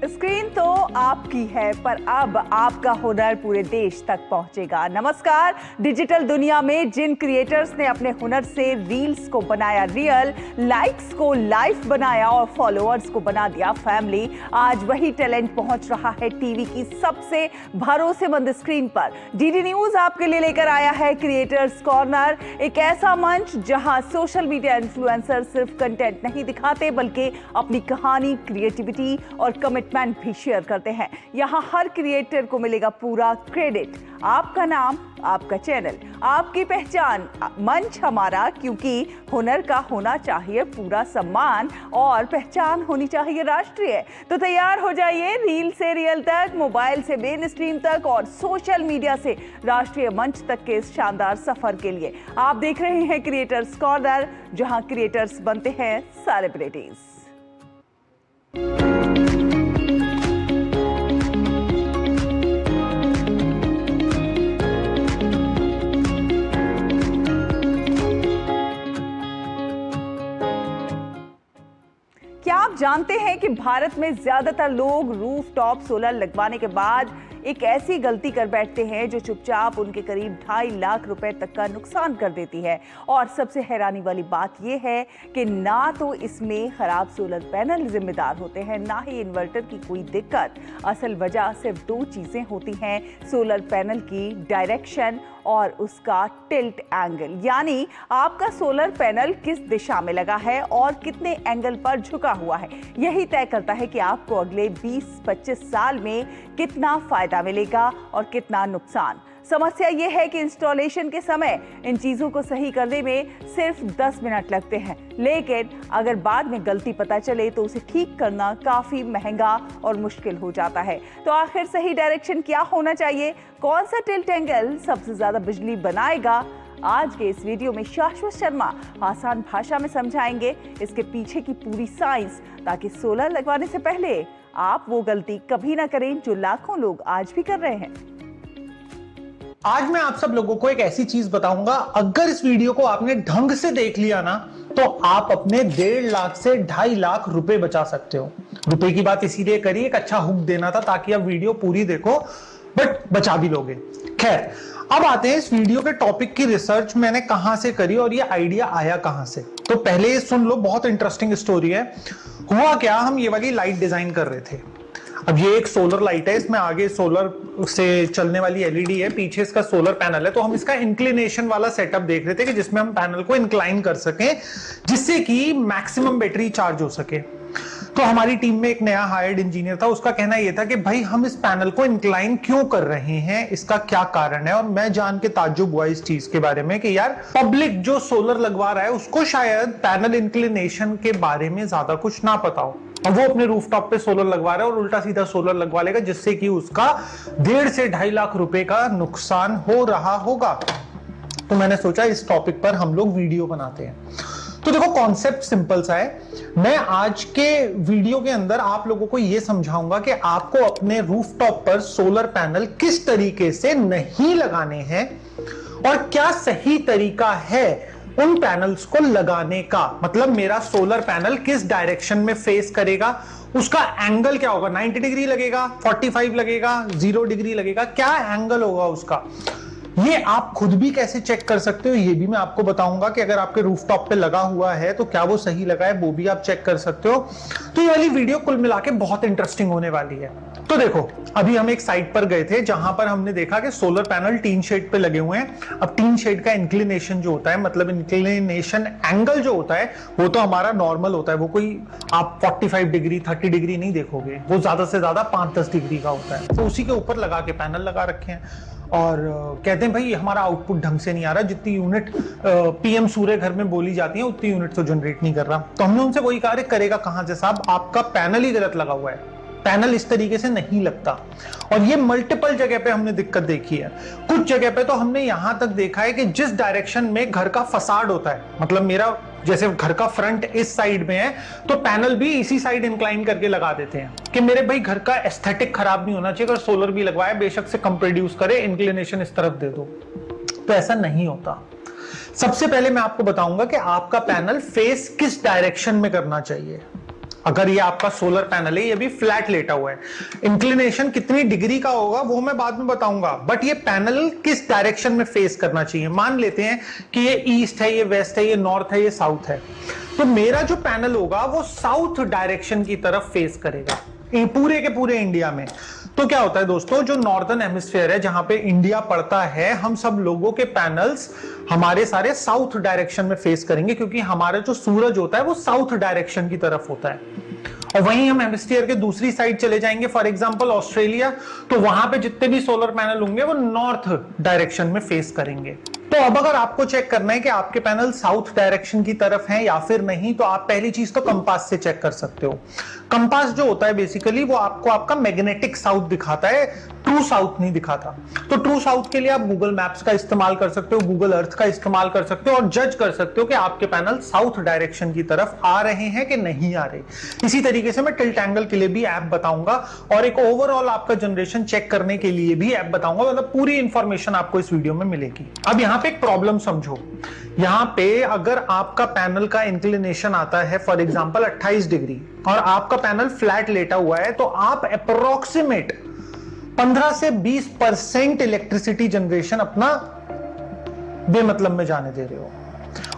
Screen तो आपकी है, पर अब आपका हुनर पूरे देश तक पहुंचेगा। नमस्कार। डिजिटल दुनिया में जिन क्रिएटर्स ने अपने हुनर से रील्स को बनाया रियल, लाइक्स को लाइफ बनाया और फॉलोअर्स को बना दिया फैमिली, आज वही टैलेंट पहुंच रहा है टीवी की सबसे भरोसेमंद स्क्रीन पर। डीडी न्यूज आपके लिए लेकर आया है क्रिएटर्स कॉर्नर, एक ऐसा मंच जहां सोशल मीडिया इन्फ्लुएंसर सिर्फ कंटेंट नहीं दिखाते बल्कि अपनी कहानी, क्रिएटिविटी और कमिटमेंट भी शेयर करते हैं। यहाँ हर क्रिएटर को मिलेगा पूरा क्रेडिट। आपका नाम, आपका चैनल, आपकी पहचान, मंच हमारा, क्योंकि हुनर का होना चाहिए पूरा सम्मान और पहचान होनी चाहिए राष्ट्रीय। तो तैयार हो जाइए रील से रियल तक, मोबाइल से मेन स्ट्रीम तक और सोशल मीडिया से राष्ट्रीय मंच तक के इस शानदार सफर के लिए। आप देख रहे हैं क्रिएटर्स कॉर्नर, जहां क्रिएटर्स बनते हैं सेलिब्रिटीज। क्या आप जानते हैं कि भारत में ज्यादातर लोग रूफटॉप सोलर लगवाने के बाद एक ऐसी गलती कर बैठते हैं जो चुपचाप उनके करीब 2.5 लाख रुपए तक का नुकसान कर देती है। और सबसे हैरानी वाली बात यह है कि ना तो इसमें खराब सोलर पैनल जिम्मेदार होते हैं, ना ही इन्वर्टर की कोई दिक्कत। असल वजह सिर्फ 2 चीजें होती हैं, सोलर पैनल की डायरेक्शन और उसका टिल्ट एंगल, यानी आपका सोलर पैनल किस दिशा में लगा है और कितने एंगल पर झुका हुआ है। यही तय करता है कि आपको अगले 20-25 साल में कितना फायदा मिलेगा और कितना नुकसान। समस्या यह है कि इंस्टॉलेशन के समय इन चीजों को सही करने में सिर्फ 10 मिनट लगते हैं, लेकिन अगर बाद में गलती पता चले तो उसे ठीक करना काफी महंगा और मुश्किल हो जाता है। तो आखिर सही डायरेक्शन क्या होना चाहिए? कौन सा टिल्ट एंगल सबसे ज्यादा बिजली बनाएगा? आज के इस वीडियो में शाश्वत शर्मा आसान भाषा में समझाएंगे इसके पीछे की पूरी साइंस, ताकि सोलर लगवाने से पहले आप वो गलती कभी ना करें जो लाखों लोग आज भी कर रहे हैं। आज मैं आप सब लोगों को एक ऐसी चीज बताऊंगा, अगर इस वीडियो को आपने ढंग से देख लिया ना तो आप अपने 1.5 लाख से 2.5 लाख रुपए बचा सकते हो। रुपए की बात इसीलिए करी, एक अच्छा हुक देना था ताकि आप वीडियो पूरी देखो, बट बचा भी लोगे। खैर, अब आते हैं इस वीडियो के टॉपिक की रिसर्च मैंने कहां से करी और ये आइडिया आया कहां से। तो पहले ये सुन लो, बहुत इंटरेस्टिंग स्टोरी है। हुआ क्या, हम ये वाली लाइट डिजाइन कर रहे थे। अब ये एक सोलर लाइट है, इसमें आगे सोलर से चलने वाली एलईडी है, पीछे इसका सोलर पैनल है। तो हम इसका इंक्लिनेशन वाला सेटअप देख रहे थे कि जिसमें हम पैनल को इंक्लाइन कर सकें, जिससे कि मैक्सिमम बैटरी चार्ज हो सके। तो हमारी टीम में एक नया हायर्ड इंजीनियर था, उसका कहना यह था कि भाई हम इस पैनल को इंक्लाइन क्यों कर रहे हैं, इसका क्या कारण है। और मैं जान के ताज्जुब हुआ इस चीज के बारे में कि यार पब्लिक जो सोलर लगवा रहा है उसको शायद पैनल इंक्लिनेशन के बारे में ज्यादा कुछ ना पता हो, और वो अपने रूफटॉप पे सोलर लगवा रहा है और उल्टा सीधा सोलर लगवा लेगा, जिससे कि उसका 1.5 से 2.5 लाख रुपए का नुकसान हो रहा होगा। तो मैंने सोचा इस टॉपिक पर हम लोग वीडियो बनाते हैं। तो देखो, कॉन्सेप्ट सिंपल सा है। मैं आज के वीडियो के अंदर आप लोगों को यह समझाऊंगा कि आपको अपने रूफटॉप पर सोलर पैनल किस तरीके से नहीं लगाने हैं और क्या सही तरीका है उन पैनल्स को लगाने का। मतलब मेरा सोलर पैनल किस डायरेक्शन में फेस करेगा, उसका एंगल क्या होगा, 90 डिग्री लगेगा, 45 लगेगा, 0 डिग्री लगेगा, क्या एंगल होगा उसका। ये आप खुद भी कैसे चेक कर सकते हो ये भी मैं आपको बताऊंगा कि अगर आपके रूफटॉप पे लगा हुआ है तो क्या वो सही लगा है, वो भी आप चेक कर सकते हो। तो ये वाली वीडियो कुल मिला के बहुत इंटरेस्टिंग होने वाली है। तो देखो, अभी हम एक साइट पर गए थे जहां पर हमने देखा कि सोलर पैनल टीन शेड पे लगे हुए हैं। अब टीन शेड का इंक्लिनेशन जो होता है, मतलब इंक्लिनेशन एंगल जो होता है, वो तो हमारा नॉर्मल होता है। वो कोई आप 45 डिग्री 30 डिग्री नहीं देखोगे, वो ज्यादा से ज्यादा 5-10 डिग्री का होता है। तो उसी के ऊपर लगा के पैनल लगा रखे हैं और कहते हैं भाई हमारा आउटपुट ढंग से नहीं आ रहा, जितनी यूनिट पीएम सूर्य घर में बोली जाती है उतनी यूनिट तो जनरेट नहीं कर रहा। तो हमने उनसे वही कहा, करेगा कहां से साहब, आपका पैनल ही गलत लगा हुआ है, पैनल इस तरीके से नहीं लगता। और ये मल्टीपल जगह पे हमने दिक्कत देखी है। कुछ जगह पे तो हमने यहां तक देखा है कि जिस डायरेक्शन में घर का फसाड होता है, मतलब मेरा जैसे घर का फ्रंट इस साइड में है तो पैनल भी इसी साइड इंक्लाइन करके लगा देते हैं कि मेरे भाई घर का एस्थेटिक खराब नहीं होना चाहिए। अगर सोलर भी लगवाया बेशक से कम प्रोड्यूस करे, इंक्लिनेशन इस तरफ दे दो, तो ऐसा नहीं होता। सबसे पहले मैं आपको बताऊंगा कि आपका पैनल फेस किस डायरेक्शन में करना चाहिए। अगर ये आपका सोलर पैनल है, ये भी फ्लैट लेटा हुआ है, इंक्लिनेशन कितनी डिग्री का होगा वो मैं बाद में बताऊंगा, बट ये पैनल किस डायरेक्शन में फेस करना चाहिए। मान लेते हैं कि ये ईस्ट है, ये वेस्ट है, ये नॉर्थ है, ये साउथ है, तो मेरा जो पैनल होगा वो साउथ डायरेक्शन की तरफ फेस करेगा पूरे के पूरे इंडिया में। तो क्या होता है दोस्तों, जो नॉर्दर्न हेमिस्फीयर है जहां पे इंडिया पड़ता है, हम सब लोगों के पैनल्स हमारे सारे साउथ डायरेक्शन में फेस करेंगे, क्योंकि हमारा जो सूरज होता है वो साउथ डायरेक्शन की तरफ होता है। और वहीं हम हेमिस्फीयर के दूसरी साइड चले जाएंगे, फॉर एग्जांपल ऑस्ट्रेलिया, तो वहां पे जितने भी सोलर पैनल होंगे वो नॉर्थ डायरेक्शन में फेस करेंगे। तो अब अगर आपको चेक करना है कि आपके पैनल साउथ डायरेक्शन की तरफ हैं या फिर नहीं, तो आप पहली चीज तो कंपास से चेक कर सकते हो। कंपास जो होता है बेसिकली वो आपको आपका मैग्नेटिक साउथ दिखाता है, ट्रू साउथ नहीं दिखाता। तो ट्रू साउथ के लिए आप गूगल मैप्स का इस्तेमाल कर सकते हो, गूगल अर्थ का इस्तेमाल कर सकते हो और जज कर सकते हो कि आपके पैनल साउथ डायरेक्शन की तरफ आ रहे हैं कि नहीं आ रहे। इसी तरीके से मैं टिल्ट एंगल के लिए भी ऐप बताऊंगा और एक ओवरऑल आपका जनरेशन चेक करने के लिए भी ऐप बताऊंगा, मतलब पूरी इंफॉर्मेशन आपको इस वीडियो में मिलेगी। अब यहाँ पे एक प्रॉब्लम समझो, यहाँ पे अगर आपका पैनल का इंक्लिनेशन आता है फॉर एग्जांपल 28 डिग्री और आपका पैनल फ्लैट लेटा हुआ है, तो आप अप्रोक्सीमेट 15 से 20% इलेक्ट्रिसिटी जनरेशन अपना बेमतलब में जाने दे रहे हो।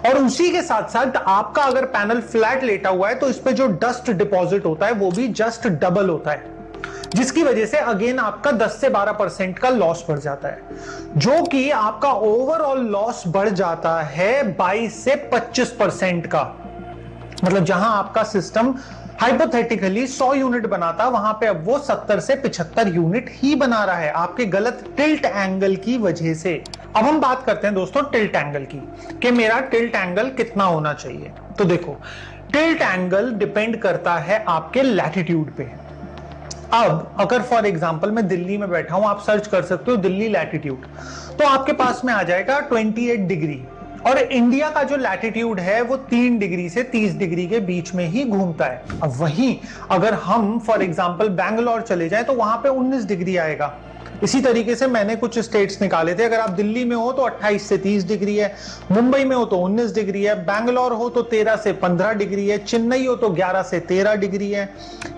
और उसी के साथ साथ आपका अगर पैनल फ्लैट लेटा हुआ है तो इस पे जो डस्ट डिपॉजिट होता है वो भी जस्ट डबल होता है, जिसकी वजह से अगेन आपका 10 से 12% का लॉस बढ़ जाता है, जो कि आपका ओवरऑल लॉस बढ़ जाता है 22 से 25% का। मतलब जहां आपका सिस्टम हाइपोथेटिकली 100 यूनिट बनाता, वहां पे अब वो 70 से 75 यूनिट ही बना रहा है, आपके गलत टिल्ट एंगल की वजह से। अब हम बात करते हैं दोस्तों टिल्ट एंगल की, कि मेरा टिल्ट एंगल कितना होना चाहिए। तो देखो, टिल्ट एंगल डिपेंड करता है आपके लैटिट्यूड पे। अब अगर फॉर एग्जांपल मैं दिल्ली में बैठा हूं, आप सर्च कर सकते हो दिल्ली लैटिट्यूड, तो आपके पास में आ जाएगा 28 डिग्री, और इंडिया का जो लैटिट्यूड है वो 3 डिग्री से 30 डिग्री के बीच में ही घूमता है। अब वहीं अगर हम फॉर एग्जांपल बैंगलोर चले जाएं तो वहां पे 19 डिग्री आएगा। इसी तरीके से मैंने कुछ स्टेट्स निकाले थे, अगर आप दिल्ली में हो तो 28 से 30 डिग्री है, मुंबई में हो तो 19 डिग्री है, बैंगलोर हो तो 13 से 15 डिग्री है, चेन्नई हो तो 11 से 13 डिग्री है,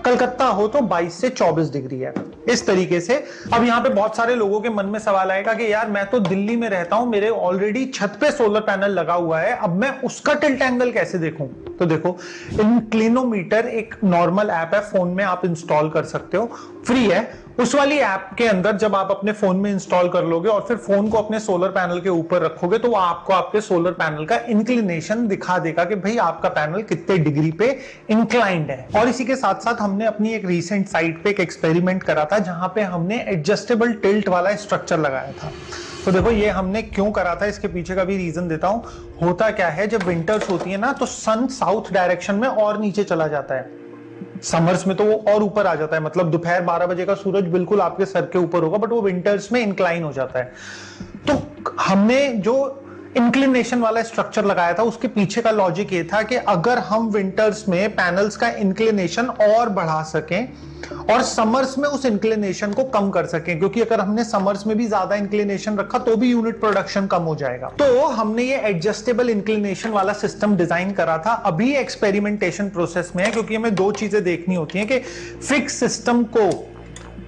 कलकत्ता हो तो 22 से 24 डिग्री है। इस तरीके से अब यहाँ पे बहुत सारे लोगों के मन में सवाल आएगा कि यार मैं तो दिल्ली में रहता हूं, मेरे ऑलरेडी छत पे सोलर पैनल लगा हुआ है, अब मैं उसका टिल्ट एंगल कैसे देखूं। तो देखो, इंक्लिनोमीटर एक नॉर्मल ऐप है, फोन में आप इंस्टॉल कर सकते हो, फ्री है। उस वाली ऐप के अंदर जब आप अपने फोन में इंस्टॉल कर लोगे और फिर फोन को अपने सोलर पैनल के ऊपर रखोगे तो वो आपको आपके सोलर पैनल का इंक्लिनेशन दिखा देगा कि भाई आपका पैनल कितने डिग्री पे इंक्लाइंड है। और इसी के साथ साथ हमने अपनी एक रीसेंट साइट पे एक एक्सपेरिमेंट करा था जहां पे हमने एडजस्टेबल टिल्ट वाला स्ट्रक्चर लगाया था। तो देखो, ये हमने क्यों करा था, इसके पीछे का भी रीजन देता हूं। होता क्या है, जब विंटर्स होती है ना तो सन साउथ डायरेक्शन में और नीचे चला जाता है, समर्स में तो वो और ऊपर आ जाता है, मतलब दोपहर 12 बजे का सूरज बिल्कुल आपके सर के ऊपर होगा, बट वो विंटर्स में इंक्लाइन हो जाता है। तो हमने जो इंक्लिनेशन वाला स्ट्रक्चर लगाया था उसके पीछे का लॉजिक ये था कि अगर हम विंटर्स में पैनल्स का इंक्लिनेशन और बढ़ा सकें और समर्स में उस इंक्लिनेशन को कम कर सकें, क्योंकि अगर हमने समर्स में भी ज्यादा इंक्लिनेशन रखा तो भी यूनिट प्रोडक्शन कम हो जाएगा। तो हमने ये एडजस्टेबल इंक्लिनेशन वाला सिस्टम डिजाइन करा था, अभी एक्सपेरिमेंटेशन प्रोसेस में है, क्योंकि हमें दो चीजें देखनी होती हैं कि फिक्स सिस्टम को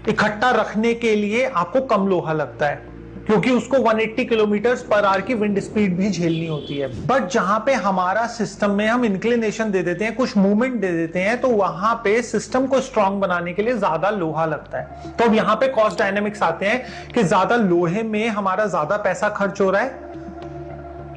इकट्ठा रखने के लिए आपको कम लोहा लगता है, क्योंकि उसको 180 किलोमीटर पर आवर की विंड स्पीड भी झेलनी होती है। बट जहां पे हमारा सिस्टम में हम इंक्लिनेशन दे देते हैं, कुछ मूवमेंट दे देते हैं, तो वहां पे सिस्टम को स्ट्रांग बनाने के लिए ज्यादा लोहा लगता है। तो अब यहाँ पे कॉस्ट डायनेमिक्स आते हैं कि ज्यादा लोहे में हमारा ज्यादा पैसा खर्च हो रहा है,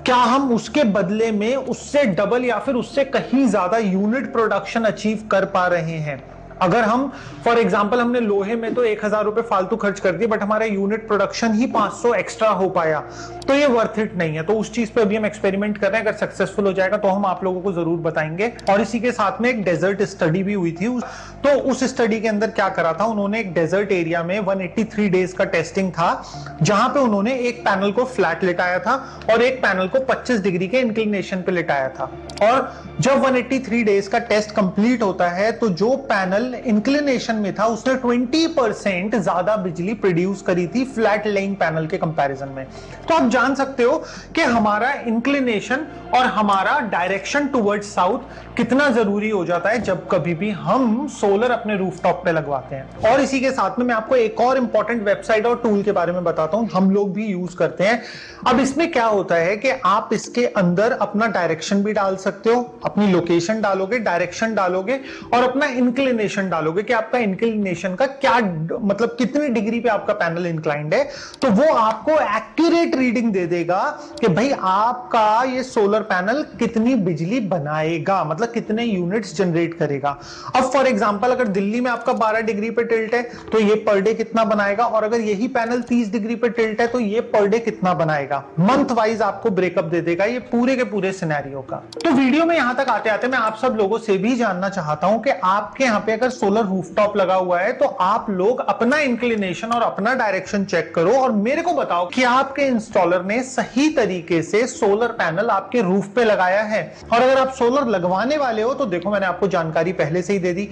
क्या हम उसके बदले में उससे डबल या फिर उससे कहीं ज्यादा यूनिट प्रोडक्शन अचीव कर पा रहे हैं। अगर हम फॉर एग्जांपल हमने लोहे में तो 1000 रुपए फालतू खर्च कर दिए, बट हमारा यूनिट प्रोडक्शन ही 500 एक्स्ट्रा हो पाया, तो ये वर्थ इट नहीं है। तो उस चीज पे अभी हम एक्सपेरिमेंट कर रहे हैं, अगर सक्सेसफुल हो जाएगा तो हम आप लोगों को जरूर बताएंगे। और इसी के साथ में एक डेजर्ट स्टडी भी हुई थी, तो उस स्टडी के अंदर क्या करा था उन्होंने, एक डेजर्ट एरिया में 183 डेज का टेस्टिंग था, जहां पे उन्होंने एक पैनल को फ्लैट लिटाया था और एक पैनल को 25 डिग्री के इंक्लिनेशन पे लिटाया था। और जब 183 डेज का टेस्ट कंप्लीट होता है तो जो पैनल पैनल इंक्लिनेशन में था उसने 20% ज्यादा बिजली प्रोड्यूस करी थी फ्लैट लेइंग पैनल के कंपैरिजन में। तो आप जान सकते हो कि हमारा इंक्लिनेशन और हमारा डायरेक्शन टुवर्ड्स साउथ कितना जरूरी हो जाता है जब कभी भी हम सोलर अपने रूफटॉप पे लगवाते हैं। और इसी के साथ में मैं आपको एक और इंपॉर्टेंट वेबसाइट और टूल के बारे में बताता हूं, हम लोग भी यूज करते हैं। अब इसमें क्या होता है कि आप इसके अंदर अपना डायरेक्शन भी डाल सकते हो, अपनी लोकेशन डालोगे, डायरेक्शन डालोगे और अपना इंक्लिनेशन डालोगे कि आपका इंक्लिनेशन का क्या मतलब कितनी डिग्री पे आपका पैनल इंक्लाइंड है। तो वो आपको एक्यूरेट रीडिंग दे देगा कि भाई आपका ये सोलर पैनल कितनी बिजली बनाएगा, मतलब कितने यूनिट्स जनरेट करेगा। अब फॉर एग्जांपल अगर दिल्ली में आपका 12 डिग्री पे टिल्ट है तो ये पर डे कितना बनाएगा, और अगर यही पैनल 30 डिग्री पे टिल्ट है तो ये पर डे कितना बनाएगा। मंथ वाइज आपको ब्रेकअप दे देगा ये पूरे के पूरे सिनेरियो का। तो वीडियो में यहां तक आते आते मैं आप सब लोगों से भी जानना चाहता हूं कि आपके यहां पे अगर सोलर रूफटॉप लगा हुआ है तो आप लोग अपना इंक्लिनेशन और अपना डायरेक्शन चेक करो और मेरे को बताओ कि आपके इंस्टॉलर ने सही तरीके से सोलर पैनल आपके रूफ पे लगाया है। और अगर आप सोलर लगवाने वाले हो तो देखो मैंने आपको जानकारी पहले से ही दे दी।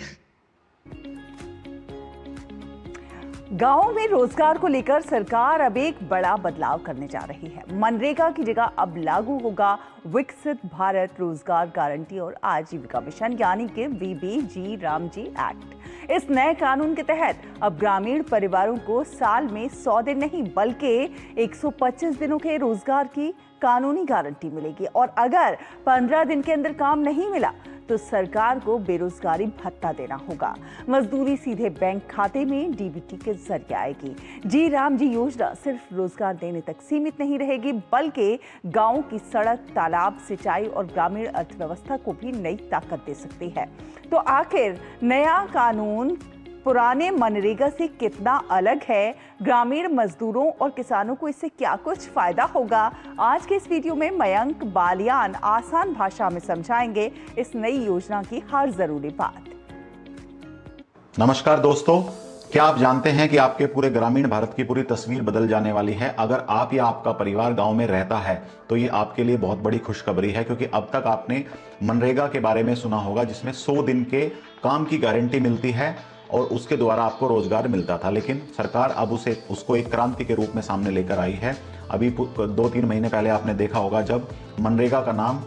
गांवों में रोजगार को लेकर सरकार अब एक बड़ा बदलाव करने जा रही है। मनरेगा की जगह अब लागू होगा विकसित भारत रोजगार गारंटी और आजीविका मिशन यानी कि वीबीजी रामजी एक्ट। इस नए कानून के तहत अब ग्रामीण परिवारों को साल में 100 दिन नहीं बल्कि 125 दिनों के रोजगार की कानूनी गारंटी मिलेगी। और अगर 15 दिन के अंदर काम नहीं मिला तो सरकार को बेरोजगारी भत्ता देना होगा। मजदूरी सीधे बैंक खाते में डीबीटी के जरिए आएगी। जी राम जी योजना सिर्फ रोजगार देने तक सीमित नहीं रहेगी बल्कि गांव की सड़क, तालाब, सिंचाई और ग्रामीण अर्थव्यवस्था को भी नई ताकत दे सकती है। तो आखिर नया कानून पुराने मनरेगा से कितना अलग है, ग्रामीण मजदूरों और किसानों को इससे क्या कुछ फायदा होगा, आज के इस वीडियो में मयंक बालियान आसान भाषा में समझाएंगे इस नई योजना की हर जरूरी बात। नमस्कार दोस्तों, क्या आप जानते हैं कि आपके पूरे ग्रामीण भारत की पूरी तस्वीर बदल जाने वाली है। अगर आप या आपका परिवार गांव में रहता है तो ये आपके लिए बहुत बड़ी खुशखबरी है, क्योंकि अब तक आपने मनरेगा के बारे में सुना होगा जिसमें 100 दिन के काम की गारंटी मिलती है और उसके द्वारा आपको रोजगार मिलता था। लेकिन सरकार अब उसको एक क्रांति के रूप में सामने लेकर आई है। अभी 2-3 महीने पहले आपने देखा होगा जब मनरेगा का नाम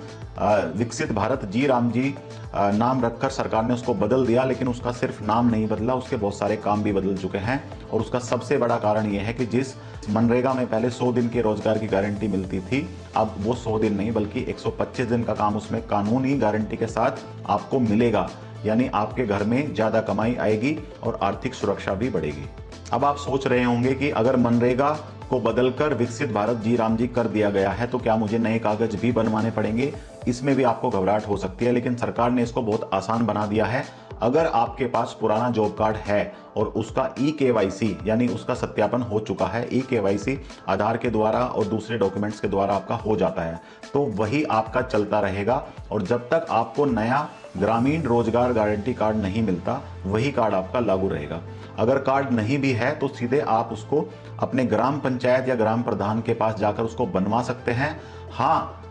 विकसित भारत जी राम जी नाम रखकर सरकार ने उसको बदल दिया, लेकिन उसका सिर्फ नाम नहीं बदला, उसके बहुत सारे काम भी बदल चुके हैं। और उसका सबसे बड़ा कारण यह है कि जिस मनरेगा में पहले 100 दिन के रोजगार की गारंटी मिलती थी, अब वो 100 दिन नहीं बल्कि 125 दिन का काम उसमें कानूनी गारंटी के साथ आपको मिलेगा। यानी आपके घर में ज्यादा कमाई आएगी और आर्थिक सुरक्षा भी बढ़ेगी। अब आप सोच रहे होंगे कि अगर मनरेगा को बदलकर विकसित भारत जी राम जी कर दिया गया है तो क्या मुझे नए कागज भी बनवाने पड़ेंगे? इसमें भी आपको घबराहट हो सकती है, लेकिन सरकार ने इसको बहुत आसान बना दिया है। अगर आपके पास पुराना जॉब कार्ड है और उसका eKYC यानी उसका सत्यापन हो चुका है, eKYC आधार के द्वारा और दूसरे डॉक्यूमेंट्स के द्वारा आपका हो जाता है, तो वही आपका चलता रहेगा। और जब तक आपको नया ग्रामीण रोजगार गारंटी कार्ड नहीं मिलता वही कार्ड आपका लागू रहेगा। अगर कार्ड नहीं भी है तो सीधे आप उसको अपने ग्राम पंचायत या ग्राम प्रधान के पास जाकर उसको बनवा सकते हैं। हाँ,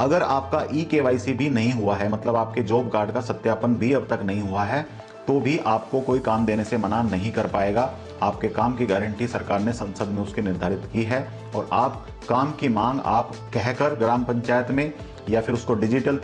अगर आपका eKYC भी नहीं हुआ है, मतलब आपके जॉब कार्ड का सत्यापन भी अब तक नहीं हुआ है, तो भी आपको कोई काम देने से मना नहीं कर पाएगा। आपके काम की गारंटी सरकार ने संसद में उसकी निर्धारित की है और आप काम की मांग आप कहकर ग्राम पंचायत में या फिर उसको डिजिटल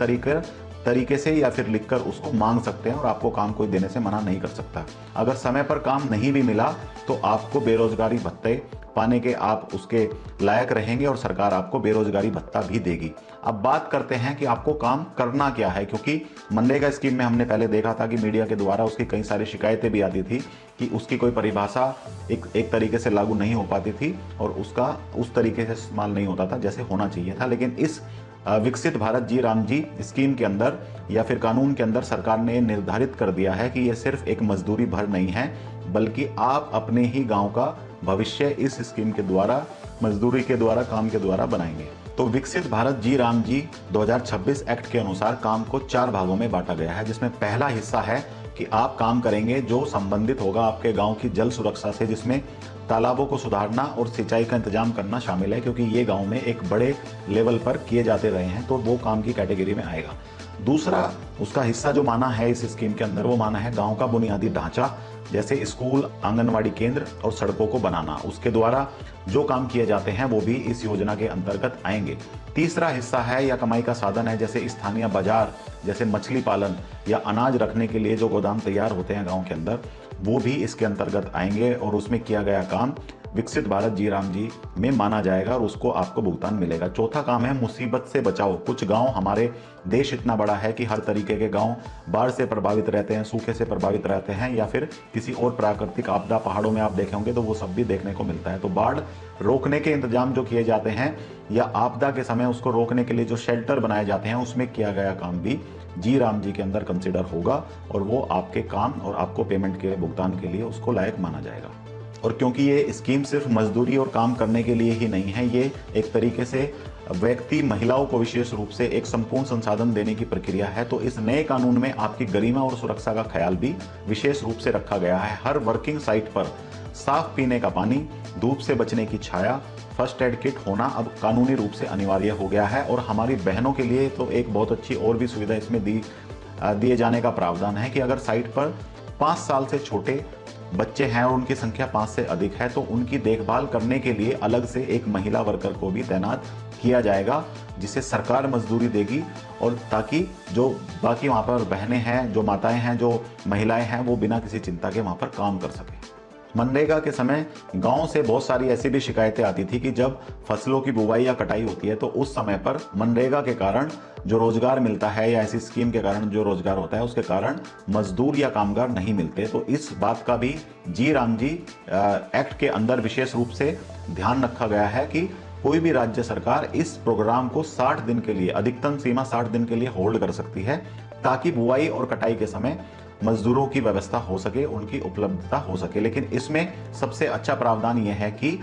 तरीके से या फिर लिखकर उसको मांग सकते हैं और आपको काम कोई देने से मना नहीं कर सकता। अगर समय पर काम नहीं भी मिला तो आपको बेरोजगारी भत्ते पाने के आप उसके लायक रहेंगे और सरकार आपको बेरोजगारी भत्ता भी देगी। अब बात करते हैं कि आपको काम करना क्या है, क्योंकि मनरेगा स्कीम में हमने पहले देखा था कि मीडिया के द्वारा उसकी कई सारी शिकायतें भी आती थी कि उसकी कोई परिभाषा एक तरीके से लागू नहीं हो पाती थी और उसका उस तरीके से इस्तेमाल नहीं होता था जैसे होना चाहिए था। लेकिन इस विकसित भारत जी राम जी स्कीम के अंदर या फिर कानून के अंदर सरकार ने निर्धारित कर दिया है कि यह सिर्फ एक मजदूरी भर नहीं है, बल्कि आप अपने ही गांव का भविष्य इस स्कीम के द्वारा, मजदूरी के द्वारा, काम के द्वारा बनाएंगे। तो विकसित भारत जी राम जी 2026 एक्ट के अनुसार काम को 4 भागों में बांटा गया है, जिसमें पहला हिस्सा है कि आप काम करेंगे जो संबंधित होगा आपके गांव की जल सुरक्षा से, जिसमें तालाबों को सुधारना और सिंचाई का इंतजाम करना शामिल है, क्योंकि ये गांव में एक बड़े लेवल पर किए जाते रहे हैं, तो वो काम की कैटेगरी में आएगा। दूसरा उसका हिस्सा जो माना है इस स्कीम के अंदर, वो माना है गांव का बुनियादी ढांचा, जैसे स्कूल, आंगनवाड़ी केंद्र और सड़कों को बनाना। उसके द्वारा जो काम किए जाते हैं वो भी इस योजना के अंतर्गत आएंगे। तीसरा हिस्सा है या कमाई का साधन है, जैसे स्थानीय बाजार, जैसे मछली पालन या अनाज रखने के लिए जो गोदाम तैयार होते हैं गांव के अंदर, वो भी इसके अंतर्गत आएंगे और उसमें किया गया काम विकसित भारत जी राम जी में माना जाएगा और उसको आपको भुगतान मिलेगा। चौथा काम है मुसीबत से बचाओ। कुछ गांव, हमारे देश इतना बड़ा है कि हर तरीके के गांव बाढ़ से प्रभावित रहते हैं, सूखे से प्रभावित रहते हैं या फिर किसी और प्राकृतिक आपदा, पहाड़ों में आप देखे होंगे तो वो सब भी देखने को मिलता है। तो बाढ़ रोकने के इंतजाम जो किए जाते हैं या आपदा के समय उसको रोकने के लिए जो शेल्टर बनाए जाते हैं, उसमें किया गया काम भी जी राम जी के अंदर कंसिडर होगा और वो आपके काम और आपको पेमेंट के भुगतान के लिए उसको लायक माना जाएगा। और क्योंकि ये स्कीम सिर्फ मजदूरी और काम करने के लिए ही नहीं है, ये एक तरीके से व्यक्ति, महिलाओं को विशेष रूप से एक संपूर्ण संसाधन देने की प्रक्रिया है, तो इस नए कानून में आपकी गरिमा और सुरक्षा का ख्याल भी विशेष रूप से रखा गया है। हर वर्किंग साइट पर साफ पीने का पानी, धूप से बचने की छाया, फर्स्ट एड किट होना अब कानूनी रूप से अनिवार्य हो गया है। और हमारी बहनों के लिए तो एक बहुत अच्छी और भी सुविधा इसमें दिए जाने का प्रावधान है कि अगर साइट पर 5 साल से छोटे बच्चे हैं और उनकी संख्या 5 से अधिक है तो उनकी देखभाल करने के लिए अलग से एक महिला वर्कर को भी तैनात किया जाएगा, जिसे सरकार मजदूरी देगी और ताकि जो बाकी वहाँ पर बहनें हैं, जो माताएं हैं, जो महिलाएं हैं, वो बिना किसी चिंता के वहाँ पर काम कर सकें। मनरेगा के समय गांव से बहुत सारी ऐसी भी शिकायतें आती थी कि जब फसलों की बुवाई या कटाई होती है तो उस समय पर मनरेगा के कारण जो रोजगार मिलता है या ऐसी स्कीम के कारण जो रोजगार होता है उसके कारण मजदूर या कामगार नहीं मिलते। तो इस बात का भी जी राम जी एक्ट के अंदर विशेष रूप से ध्यान रखा गया है कि कोई भी राज्य सरकार इस प्रोग्राम को 60 दिन के लिए, अधिकतम सीमा 60 दिन के लिए होल्ड कर सकती है, ताकि बुआई और कटाई के समय मजदूरों की व्यवस्था हो सके, उनकी उपलब्धता हो सके। लेकिन इसमें सबसे अच्छा प्रावधान यह है कि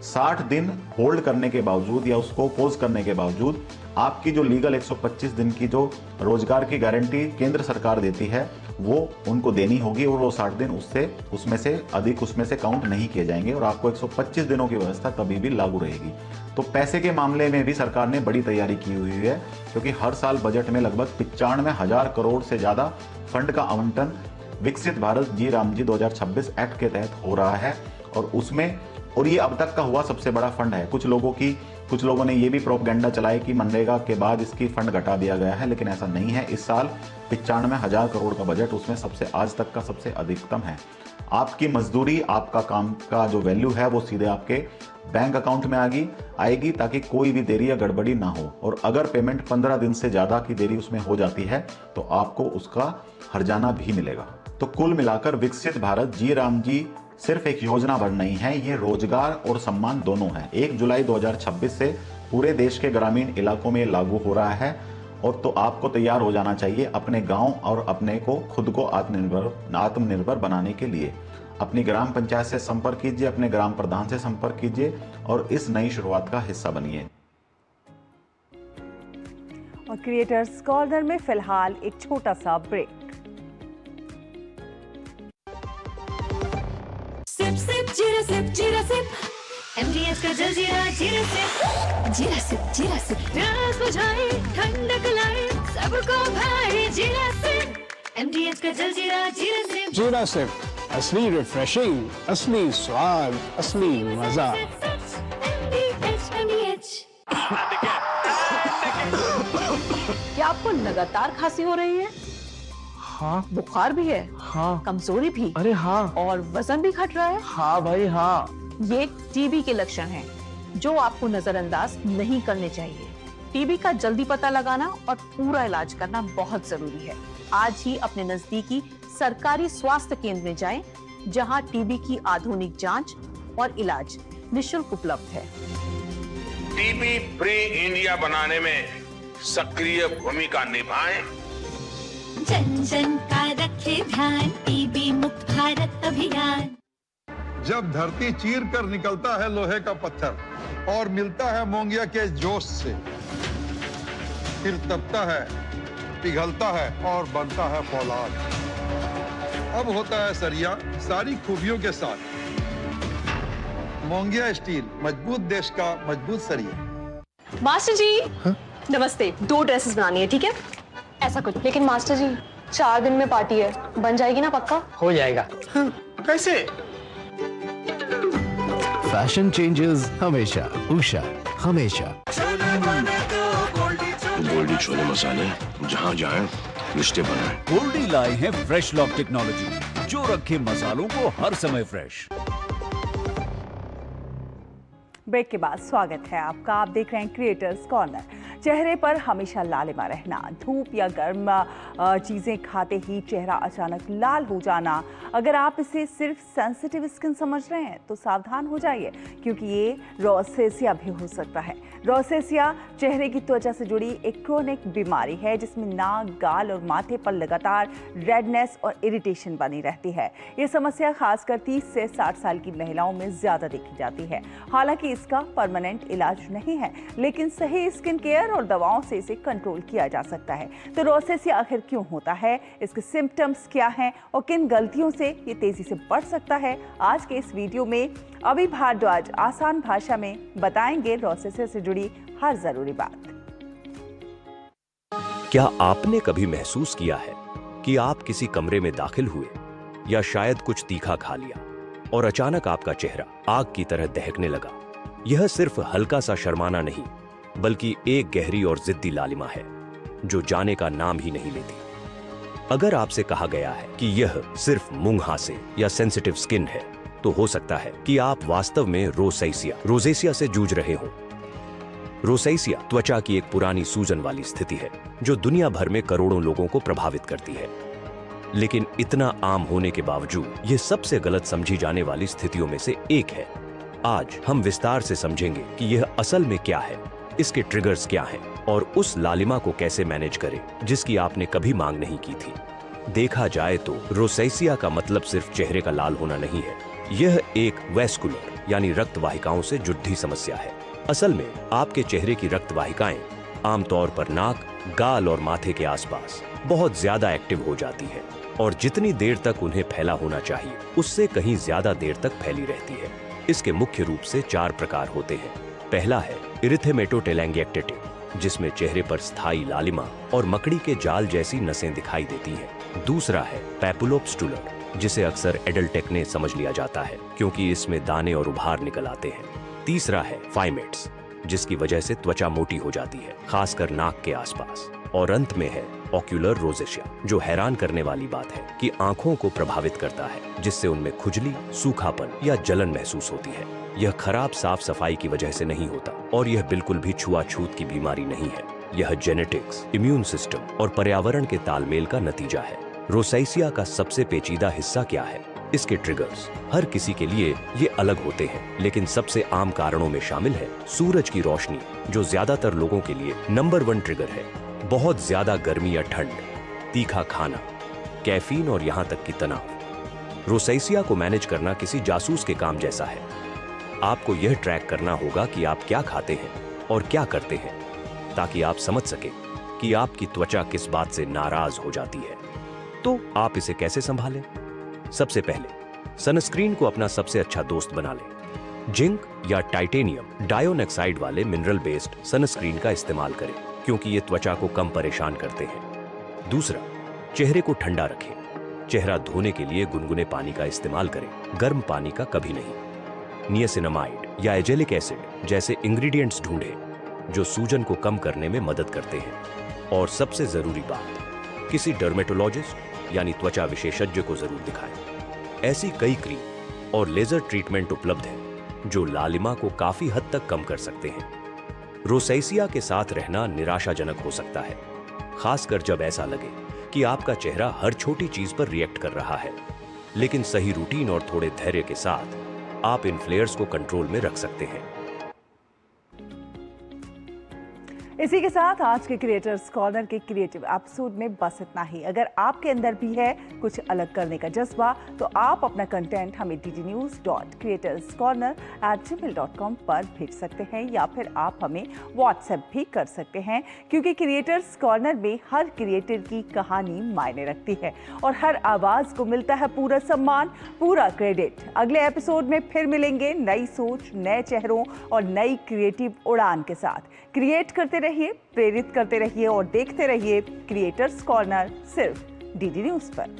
60 दिन होल्ड करने के बावजूद या उसको पोज करने के बावजूद आपकी जो लीगल 125 दिन की जो रोजगार की गारंटी केंद्र सरकार देती है वो उनको देनी होगी और वो 60 दिन उसमें से अधिक उसमें से काउंट नहीं किए जाएंगे और आपको 125 दिनों की व्यवस्था तभी भी लागू रहेगी। तो पैसे के मामले में भी सरकार ने बड़ी तैयारी की हुई है, क्योंकि हर साल बजट में लगभग 95,000 करोड़ से ज्यादा फंड का आवंटन विकसित भारत जी राम जी 2026 एक्ट के तहत हो रहा है और ये अब तक का हुआ सबसे बड़ा फंड है। कुछ लोगों ने ये भी प्रोपगेंडा चलाया कि मनरेगा के बाद इसकी फंड घटा दिया गया है, लेकिन ऐसा नहीं है। इस साल 95,000 करोड़ का बजट उसमें सबसे आज तक का सबसे अधिकतम है। आपकी मजदूरी, आपका काम का जो वैल्यू है वो सीधे आपके बैंक अकाउंट में आएगी ताकि कोई भी देरी या गड़बड़ी ना हो। और अगर पेमेंट 15 दिन से ज्यादा की देरी उसमें हो जाती है तो आपको उसका हर्जाना भी मिलेगा। तो कुल मिलाकर विकसित भारत जी राम जी सिर्फ एक योजना भर नहीं है, ये रोजगार और सम्मान दोनों है। 1 जुलाई 2026 से पूरे देश के ग्रामीण इलाकों में लागू हो रहा है और तो आपको तैयार हो जाना चाहिए अपने गांव और अपने को खुद को आत्मनिर्भर बनाने के लिए। अपनी ग्राम पंचायत से संपर्क कीजिए, अपने ग्राम प्रधान से संपर्क कीजिए और इस नई शुरुआत का हिस्सा बनिए। और क्रिएटर्स कॉर्नर में फिलहाल एक छोटा सा ब्रेक। सिप सिप जीरा सिप जीरा सिप MDS का जलजीरा जीरा सिप जीरा सिप जीरा सिप प्यास बुझाए ठंडक लाए सबको भाए जीरा सिप MDS का जलजीरा जीरा सिप जीरा सिप असली रिफ्रेशिंग, असली स्वाद, असली मजा। MDH क्या आपको लगातार खांसी हो रही है? हाँ। बुखार भी है? हाँ। कमजोरी भी? अरे हाँ। और वजन भी घट रहा है? हाँ भाई हाँ। ये टीबी के लक्षण हैं, जो आपको नजरअंदाज नहीं करने चाहिए। टीबी का जल्दी पता लगाना और पूरा इलाज करना बहुत जरूरी है। आज ही अपने नजदीकी सरकारी स्वास्थ्य केंद्र में जाएं, जहां टीबी की आधुनिक जांच और इलाज निःशुल्क उपलब्ध है। टीबी फ्री इंडिया बनाने में सक्रिय भूमिका निभाएं। जन जन का रखे ध्यान टीबी मुक्त भारत अभियान। जब धरती चीर कर निकलता है लोहे का पत्थर और मिलता है मोंगिया के जोश से, फिर तपता है, पिघलता है और बनता है फौलाद। अब होता है सरिया सारी खूबियों के साथ। मोंगिया स्टील, मजबूत देश का मजबूत सरिया। मास्टर जी नमस्ते, 2 ड्रेसेस बनानी है, ठीक है? ऐसा कुछ। लेकिन मास्टर जी 4 दिन में पार्टी है, बन जाएगी ना पक्का? हो जाएगा। कैसे? फैशन चेंजेस हमेशा, उषा हमेशा। गोल्डी छोले मसाले, जहाँ जाए रिश्ते बनाए। गोल्डी लाए हैं फ्रेश लॉक टेक्नोलॉजी, जो रखे मसालों को हर समय फ्रेश। ब्रेक के बाद स्वागत है आपका। आप देख रहे हैं क्रिएटर्स कॉर्नर। चेहरे पर हमेशा लालिमा रहना, धूप या गर्म चीज़ें खाते ही चेहरा अचानक लाल हो जाना, अगर आप इसे सिर्फ सेंसिटिव स्किन समझ रहे हैं तो सावधान हो जाइए, क्योंकि ये रोसेसिया भी हो सकता है। रोसेसिया चेहरे की त्वचा से जुड़ी एक क्रोनिक बीमारी है जिसमें नाक, गाल और माथे पर लगातार रेडनेस और इरिटेशन बनी रहती है। ये समस्या खासकर 30 से 60 साल की महिलाओं में ज़्यादा देखी जाती है। हालांकि इसका परमानेंट इलाज नहीं है, लेकिन सही स्किन केयर और दवाओं से इसे कंट्रोल किया जा सकता है। तो रोसेसिया आखिर क्यों होता है, इसके सिम्टम्स क्या हैं और किन गलतियों से ये तेजी से बढ़ सकता है, आज के इस वीडियो में अभी भारद्वाज आसान भाषा में बताएंगे रोसेसिया से जुड़ी हर जरूरी बात। क्या आपने कभी महसूस किया है कि आप किसी कमरे में दाखिल हुए या शायद कुछ तीखा खा लिया और अचानक आपका चेहरा आग की तरह दहकने लगा? यह सिर्फ हल्का सा शर्माना नहीं, बल्कि एक गहरी और जिद्दी लालिमा है जो जाने का नाम ही नहीं लेती। अगर आपसे कहा गया है कि यह सिर्फ मुंहासे या सेंसिटिव स्किन है, तो हो सकता है कि आप वास्तव में रोसेसिया से जूझ रहे हों। रोसेसिया त्वचा की एक पुरानी सूजन वाली स्थिति है जो दुनिया भर में करोड़ों लोगों को प्रभावित करती है। लेकिन इतना आम होने के बावजूद यह सबसे गलत समझी जाने वाली स्थितियों में से एक है। आज हम विस्तार से समझेंगे कि यह असल में क्या है, इसके ट्रिगर्स क्या हैं और उस लालिमा को कैसे मैनेज करें जिसकी आपने कभी मांग नहीं की थी। देखा जाए तो रोसेसिया का मतलब सिर्फ चेहरे का लाल होना नहीं है, यह एक वैस्कुलर यानी रक्त वाहिकाओं से जुड़ी समस्या है। असल में आपके चेहरे की रक्त वाहिकाएं आमतौर पर नाक, गाल और माथे के आसपास बहुत ज्यादा एक्टिव हो जाती है और जितनी देर तक उन्हें फैला होना चाहिए उससे कहीं ज्यादा देर तक फैली रहती है। इसके मुख्य रूप से 4 प्रकार होते हैं। पहला है इरिथेमेटोटेलैंगिएक्टेटिव, जिसमें चेहरे पर स्थायी लालिमा और मकड़ी के जाल जैसी नसें दिखाई देती हैं। दूसरा है पैपुलोपुस्टुलर, जिसे अक्सर एडल्टेक्ने समझ लिया जाता है क्योंकि इसमें दाने और उभार निकल आते हैं। तीसरा है फाइमेट्स, जिसकी वजह से त्वचा मोटी हो जाती है, खासकर नाक के आसपास। और अंत में है ऑक्यूलर रोसेसिया, जो हैरान करने वाली बात है कि आंखों को प्रभावित करता है, जिससे उनमें खुजली, सूखापन या जलन महसूस होती है। यह खराब साफ सफाई की वजह से नहीं होता और यह बिल्कुल भी छुआछूत की बीमारी नहीं है। यह जेनेटिक्स, इम्यून सिस्टम और पर्यावरण के तालमेल का नतीजा है। रोसेसिया का सबसे पेचीदा हिस्सा क्या है? इसके ट्रिगर्स हर किसी के लिए ये अलग होते हैं, लेकिन सबसे आम कारणों में शामिल है सूरज की रोशनी, जो ज्यादातर लोगों के लिए नंबर 1 ट्रिगर है। बहुत ज्यादा गर्मी या ठंड, तीखा खाना, कैफीन और यहाँ तक कि तनाव। रोसेसिया को मैनेज करना किसी जासूस के काम जैसा है। आपको यह ट्रैक करना होगा कि आप क्या खाते हैं और क्या करते हैं, ताकि आप समझ सकें कि आपकी त्वचा किस बात से नाराज हो जाती है। तो आप इसे कैसे संभालें? सबसे पहले सनस्क्रीन को अपना सबसे अच्छा दोस्त बना लें। जिंक या टाइटेनियम डायोनेक्साइड वाले मिनरल बेस्ड सनस्क्रीन का इस्तेमाल करें, क्योंकि ये त्वचा को कम परेशान करते हैं। दूसरा, चेहरे को ठंडा रखें। चेहरा धोने के लिए गुनगुने पानी का इस्तेमाल करें, गर्म पानी का कभी नहीं। नियासिनामाइड या एजेलिक एसिड जैसे इंग्रेडिएंट्स ढूंढें जो सूजन को कम करने में मदद करते हैं। और सबसे जरूरी बात, किसी डर्मेटोलॉजिस्ट यानी त्वचा विशेषज्ञ को जरूर दिखाएं। ऐसी कई क्रीम और लेजर ट्रीटमेंट उपलब्ध हैं जो लालिमा को काफी हद तक कम कर सकते हैं। रोसेसिया के साथ रहना निराशाजनक हो सकता है, खासकर जब ऐसा लगे कि आपका चेहरा हर छोटी चीज पर रिएक्ट कर रहा है। लेकिन सही रूटीन और थोड़े धैर्य के साथ आप इन फ्लेयर्स को कंट्रोल में रख सकते हैं। इसी के साथ आज के क्रिएटर्स कॉर्नर के क्रिएटिव एपिसोड में बस इतना ही। अगर आपके अंदर भी है कुछ अलग करने का जज्बा, तो आप अपना कंटेंट हमें ddnews.creatorscorner@gmail.com पर भेज सकते हैं, या फिर आप हमें व्हाट्सएप भी कर सकते हैं, क्योंकि क्रिएटर्स कॉर्नर में हर क्रिएटर की कहानी मायने रखती है और हर आवाज को मिलता है पूरा सम्मान, पूरा क्रेडिट। अगले एपिसोड में फिर मिलेंगे नई सोच, नए चेहरों और नई क्रिएटिव उड़ान के साथ। क्रिएट करते रहिए, प्रेरित करते रहिए और देखते रहिए क्रिएटर्स कॉर्नर सिर्फ डीडी न्यूज पर।